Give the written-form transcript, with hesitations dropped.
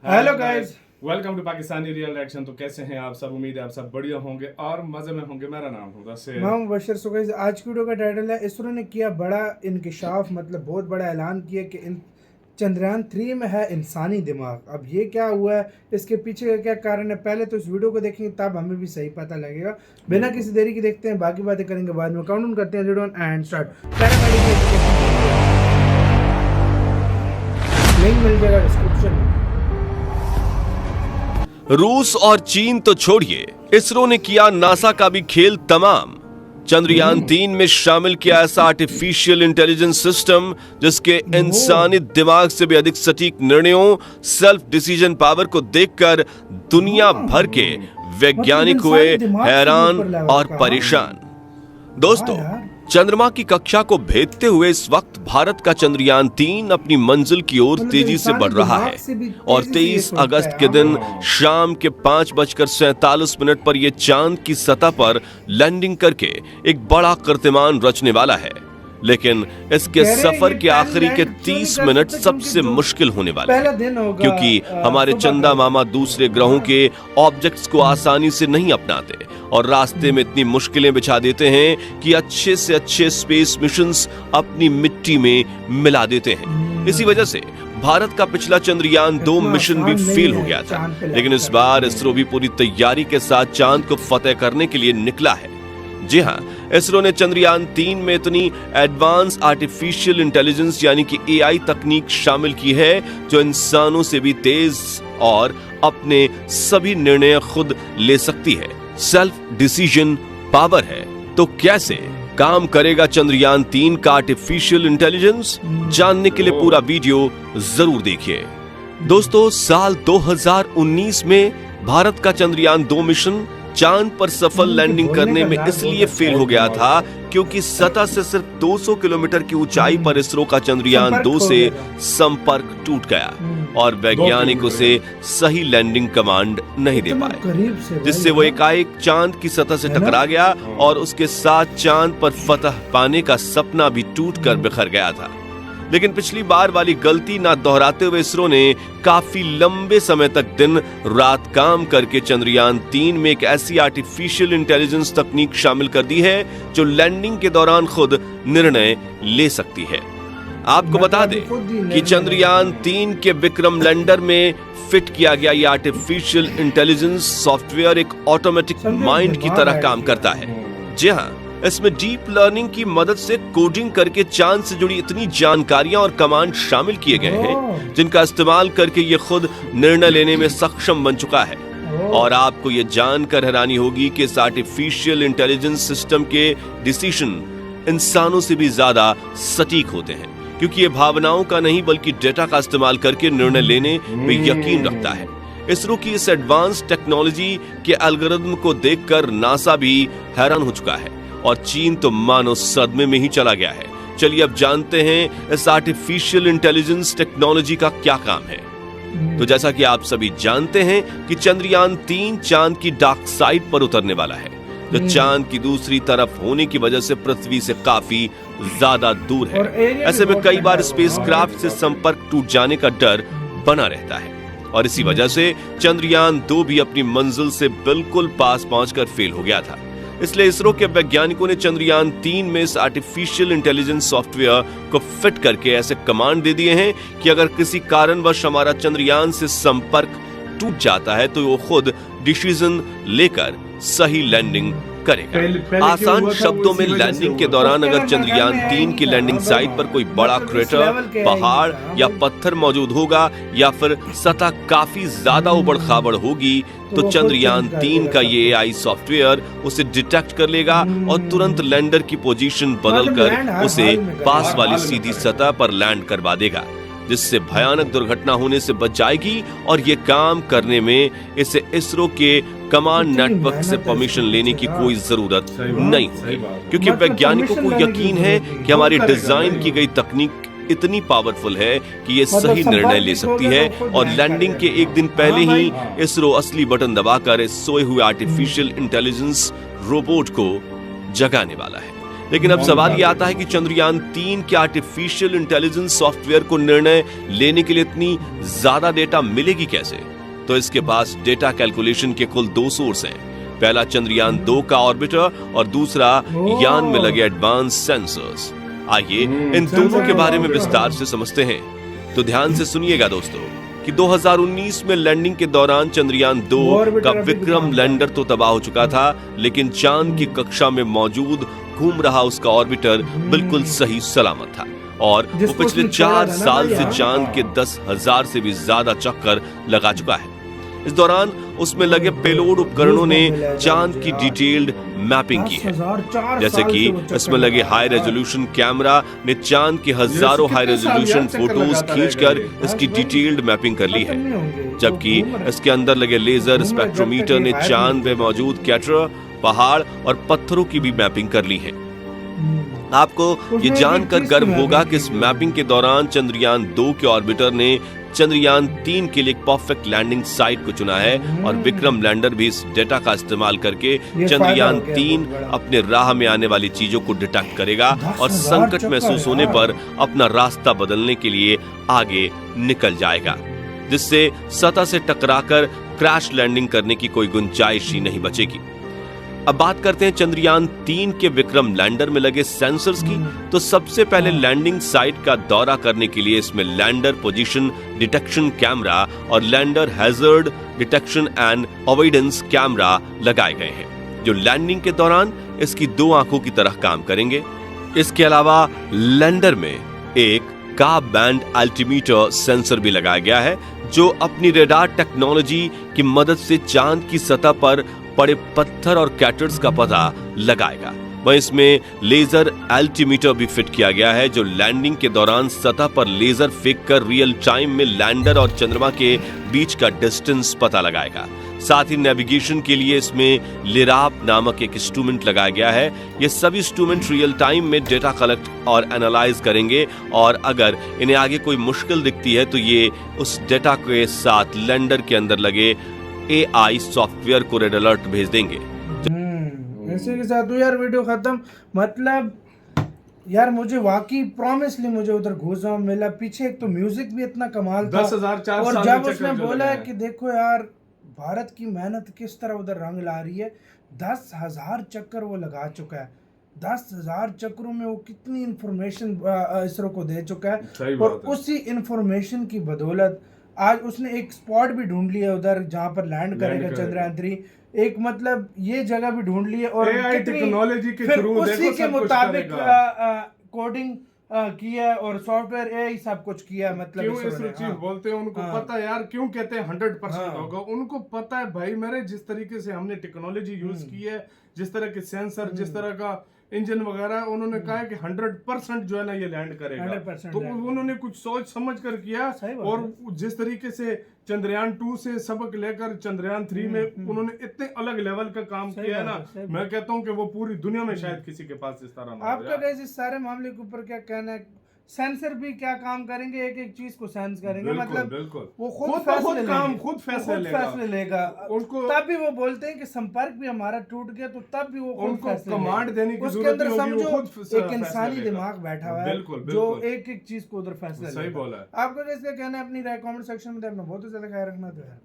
Hello guys, welcome to Pakistani real reaction. तो कैसे हैं आप सब? उम्मीद है आप सब बढ़िया होंगे और मजे में होंगे। मेरा नाम होगा से मैं मुबशर। सो गाइस, आज की वीडियो का टाइटल है इसरो ने किया बड़ा इंकिशाफ, मतलब बहुत बड़ा ऐलान किया कि चंद्रयान 3 में है इंसानी दिमाग। अब ये क्या हुआ है, इसके पीछे का क्या कारण है, पहले तो इस वीडियो को देखेंगे तब हमें भी सही पता लगेगा। बिना किसी देरी के देखते हैं, बाकी बातें करेंगे बाद में। काउंट डाउन करते हैं, 0 एंड स्टार्ट। लिंक मिल जाएगा डिस्क्रिप्शन में। रूस और चीन तो छोड़िए, इसरो ने किया नासा का भी खेल तमाम। चंद्रयान 3 में शामिल किया ऐसा आर्टिफिशियल इंटेलिजेंस सिस्टम जिसके इंसानी दिमाग से भी अधिक सटीक निर्णयों, सेल्फ डिसीजन पावर को देखकर दुनिया भर के वैज्ञानिक हुए हैरान और परेशान। दोस्तों, चंद्रमा की कक्षा को भेदते हुए इस वक्त भारत का चंद्रयान 3 अपनी मंजिल की ओर तेजी से बढ़ रहा है और 23 अगस्त के दिन शाम के 5:47 पर यह चांद की सतह पर लैंडिंग करके एक बड़ा कीर्तिमान रचने वाला है। लेकिन इसके सफर के आखिरी के 30 मिनट सबसे मुश्किल होने वाले हैं, क्योंकि हमारे चंदा मामा दूसरे ग्रहों के ऑब्जेक्ट्स को आसानी से नहीं अपनाते और रास्ते में इतनी मुश्किलें बिछा देते हैं कि अच्छे से अच्छे स्पेस मिशंस अपनी मिट्टी में मिला देते हैं। इसी वजह से भारत का पिछला चंद्रयान 2 मिशन भी फेल हो गया था, लेकिन इस बार इसरो भी पूरी तैयारी के साथ चांद को फतेह करने के लिए निकला है। जी हां, इसरो ने चंद्रयान 3 में इतनी एडवांस आर्टिफिशियल इंटेलिजेंस यानी कि एआई तकनीक शामिल की है जो इंसानों से भी तेज और अपने सभी निर्णय खुद ले सकती है। सेल्फ डिसीजन पावर है। तो कैसे काम करेगा चंद्रयान 3 का आर्टिफिशियल इंटेलिजेंस? जानने के लिए पूरा वीडियो जरूर देखिए। दोस्तों, साल 2019 में भारत का चंद्रयान 2 मिशन चांद पर सफल लैंडिंग करने में इसलिए फेल हो गया था क्योंकि सतह से सिर्फ 200 किलोमीटर की ऊंचाई पर इसरो का चंद्रयान 2 से संपर्क टूट गया और वैज्ञानिक उसे सही लैंडिंग कमांड नहीं दे पाए, जिससे वो एकाएक चांद की सतह से टकरा गया और उसके साथ चांद पर फतह पाने का सपना भी टूटकर बिखर गया था। लेकिन पिछली बार वाली गलती ना दोहराते हुए इसरो ने काफी लंबे समय तक दिन रात काम करके चंद्रयान 3 में एक ऐसी आर्टिफिशियल इंटेलिजेंस तकनीक शामिल कर दी है जो लैंडिंग के दौरान खुद निर्णय ले सकती है। आपको बता दें कि चंद्रयान 3 के विक्रम लैंडर में फिट किया गया ये आर्टिफिशियल इंटेलिजेंस सॉफ्टवेयर एक ऑटोमेटिक माइंड की तरह काम करता है। जी हाँ, इसमें डीप लर्निंग की मदद से कोडिंग करके चांद से जुड़ी इतनी जानकारियां और कमांड शामिल किए गए हैं जिनका इस्तेमाल करके ये खुद निर्णय लेने में सक्षम बन चुका है। और आपको ये जानकर हैरानी होगी कि इस आर्टिफिशियल इंटेलिजेंस सिस्टम के डिसीजन इंसानों से भी ज्यादा सटीक होते हैं, क्योंकि ये भावनाओं का नहीं बल्कि डेटा का इस्तेमाल करके निर्णय लेने में यकीन रखता है। इसरो की इस एडवांस टेक्नोलॉजी के एल्गोरिथम को देखकर नासा भी हैरान हो चुका है और चीन तो मानो सदमे में ही चला गया है। चलिए अब जानते हैं इस आर्टिफिशियल इंटेलिजेंस टेक्नोलॉजी का क्या काम है। तो जैसा कि आप सभी जानते हैं कि चंद्रयान 3 चांद की डार्क साइड पर उतरने वाला है, जो चांद की दूसरी तरफ होने की वजह से पृथ्वी से काफी ज्यादा दूर है। ऐसे में कई बार स्पेसक्राफ्ट से संपर्क टूट जाने का डर बना रहता है और इसी वजह से चंद्रयान 2 भी अपनी मंजिल से बिल्कुल पास पहुंचकर फेल हो गया था। इसलिए इसरो के वैज्ञानिकों ने चंद्रयान 3 में इस आर्टिफिशियल इंटेलिजेंस सॉफ्टवेयर को फिट करके ऐसे कमांड दे दिए हैं कि अगर किसी कारणवश हमारा चंद्रयान से संपर्क टूट जाता है तो वो खुद डिसीजन लेकर सही लैंडिंग करेगा। आसान शब्दों में, लैंडिंग के दौरान अगर चंद्रयान 3 की लैंडिंग साइट पर कोई बड़ा क्रेटर, पहाड़ या पत्थर मौजूद होगा या फिर सतह काफी ज्यादा उबड़-खाबड़ होगी तो चंद्रयान 3 का ये एआई सॉफ्टवेयर उसे डिटेक्ट कर लेगा और तुरंत लैंडर की पोजीशन बदलकर उसे पास वाली सीधी सतह पर लैंड करवा देगा, जिससे भयानक दुर्घटना होने से बच जाएगी। और ये काम करने में इसे इसरो के कमांड नेटवर्क से परमिशन लेने की कोई जरूरत नहीं होगी, क्योंकि वैज्ञानिकों को यकीन है कि हमारी डिजाइन की गई तकनीक इतनी पावरफुल है कि ये सही निर्णय ले सकती है और लैंडिंग के एक दिन पहले ही इसरो असली बटन दबाकर इस सोए हुए आर्टिफिशियल इंटेलिजेंस रोबोट को जगाने वाला है। लेकिन अब सवाल ये आता है कि चंद्रयान 3 के आर्टिफिशियल इंटेलिजेंस सॉफ्टवेयर को निर्णय लेने के लिए इतनी ज्यादा डेटा मिलेगी कैसे? तो इसके पास डेटा कैलकुलेशन के कुल 2 सोर्स हैं। पहला चंद्रयान 2 का ऑर्बिटर और दूसरा यान में लगे एडवांस सेंसर्स। आइए इन दोनों के बारे में विस्तार से समझते हैं। तो ध्यान से सुनिएगा दोस्तों कि 2019 में लैंडिंग के दौरान चंद्रयान 2 का विक्रम लैंडर तो तबाह हो चुका था, लेकिन चांद की कक्षा में मौजूद घूम रहा उसका ऑर्बिटर बिल्कुल सही सलामत था और वो पिछले 4 साल से चांद के 10,000 से भी ज्यादा चक्कर लगा चुका है। इस दौरान उसमें लगे पेलोड उपकरणों ने चांद की डिटेल्ड मैपिंग की है, जैसे कि इसमें लगे हाई रेजोल्यूशन कैमरा ने चांद के हजारों हाई रेजोल्यूशन फोटोज खींचकर इसकी डिटेल्ड मैपिंग कर ली है, जबकि इसके अंदर लगे लेजर स्पेक्ट्रोमीटर ने चांद में मौजूद कैटर, पहाड़ और पत्थरों की भी मैपिंग कर ली है। आपको ये जानकर गर्व होगा कि इस मैपिंग के दौरान चंद्रयान 2 के ऑर्बिटर ने चंद्रयान 3 के लिए एक परफेक्ट लैंडिंग साइट को चुना है और विक्रम लैंडर भी इस डेटा का इस्तेमाल करके चंद्रयान 3 अपने राह में आने वाली चीजों को डिटेक्ट करेगा और संकट महसूस होने पर अपना रास्ता बदलने के लिए आगे निकल जाएगा, जिससे सतह से टकराकर क्रैश लैंडिंग करने की कोई गुंजाइश ही नहीं बचेगी। अब बात करते हैं चंद्रयान 3 के विक्रम लैंडर में लगे सेंसर्स की। तो सबसे पहले लैंडिंग साइट का दौरा करने के लिए इसमें लैंडर पोजीशन डिटेक्शन कैमरा और lander hazard detection and avoidance camera लगाए गए हैं, जो लैंडिंग के दौरान इसकी 2 आंखों की तरह काम करेंगे। इसके अलावा लैंडर में एक का बैंड अल्टीमीटर सेंसर भी लगाया गया है, जो अपनी रेडार टेक्नोलॉजी की मदद से चांद की सतह पर पड़े पत्थर और कैटर्स का पता लगाएगा। वहीं इसमें लेजर अल्टीमीटर भी फिट किया गया है, जो लैंडिंग के दौरान सतह पर लेजर फेंक कर रियल टाइम में लैंडर और चंद्रमा के बीच का डिस्टेंस पता लगाएगा। साथ ही नेविगेशन के लिए इसमें लिराप नामक एक इंस्ट्रूमेंट लगाया गया है। ये सभी इंस्ट्रूमेंट रियल टाइम में डेटा कलेक्ट और एनालाइज करेंगे और अगर इन्हें आगे कोई मुश्किल दिखती है तो ये उस डेटा के साथ लैंडर के अंदर लगे AI सॉफ्टवेयर को रेड अलर्ट भेज देंगे। इसी के साथ यार वीडियो खत्म। मतलब यार मुझे वाकई प्रॉमिसली मुझे उधर घूसा मिला। पीछे एक तो म्यूजिक भी इतना कमाल था 10,004 और साल जब में उसने चक्कर बोला है जो कि देखो यार भारत की मेहनत किस तरह उधर रंग ला रही है। 10,000 चक्कर वो लगा चुका है। 10,000 चक्करों में वो कितनी इंफॉर्मेशन इसरो को दे चुका है और उसी इंफॉर्मेशन की बदौलत आज उसने एक स्पॉट भी ढूंढ लिया उधर जहां पर लैंड करेगा चंद्रयान 3। एक मतलब ये जगह भी ढूंढ ली है और टेक्नोलॉजी के थ्रू उसी के मुताबिक कोडिंग किया है और सॉफ्टवेयर AI सब कुछ किया है। मतलब क्यों इसरो चीफ बोलते हैं, उनको पता है यार क्यों कहते हैं 100% होगा। उनको पता है भाई मेरे, जिस तरीके से हमने टेक्नोलॉजी यूज की है, जिस तरह के सेंसर, जिस तरह का इंजन वगैरह, उन्होंने कहा है कि 100% जो है ना ये लैंड करेगा। तो उन्होंने कुछ सोच समझ कर किया और जिस तरीके से चंद्रयान 2 से सबक लेकर चंद्रयान 3 में उन्होंने इतने अलग लेवल का काम किया है ना, मैं कहता हूँ कि वो पूरी दुनिया में शायद किसी के पास इस तरह ना। आपका कैसे इस सारे मामले के ऊपर क्या कहना है? सेंसर भी क्या काम करेंगे, एक एक चीज को सेंस करेंगे। मतलब वो खुद फैसले लेगा उनको। तब भी वो बोलते हैं कि संपर्क भी हमारा टूट गया तो तब भी वो उनको कमांड देने की उसके अंदर समझो एक इंसानी दिमाग बैठा हुआ है जो एक एक चीज को उधर फैसला लेगा। सही बोला। आपका कैसे कहना है? अपनी राय कमेंट सेक्शन में अपना बहुत ज्यादा ख्याल रखना। तो यार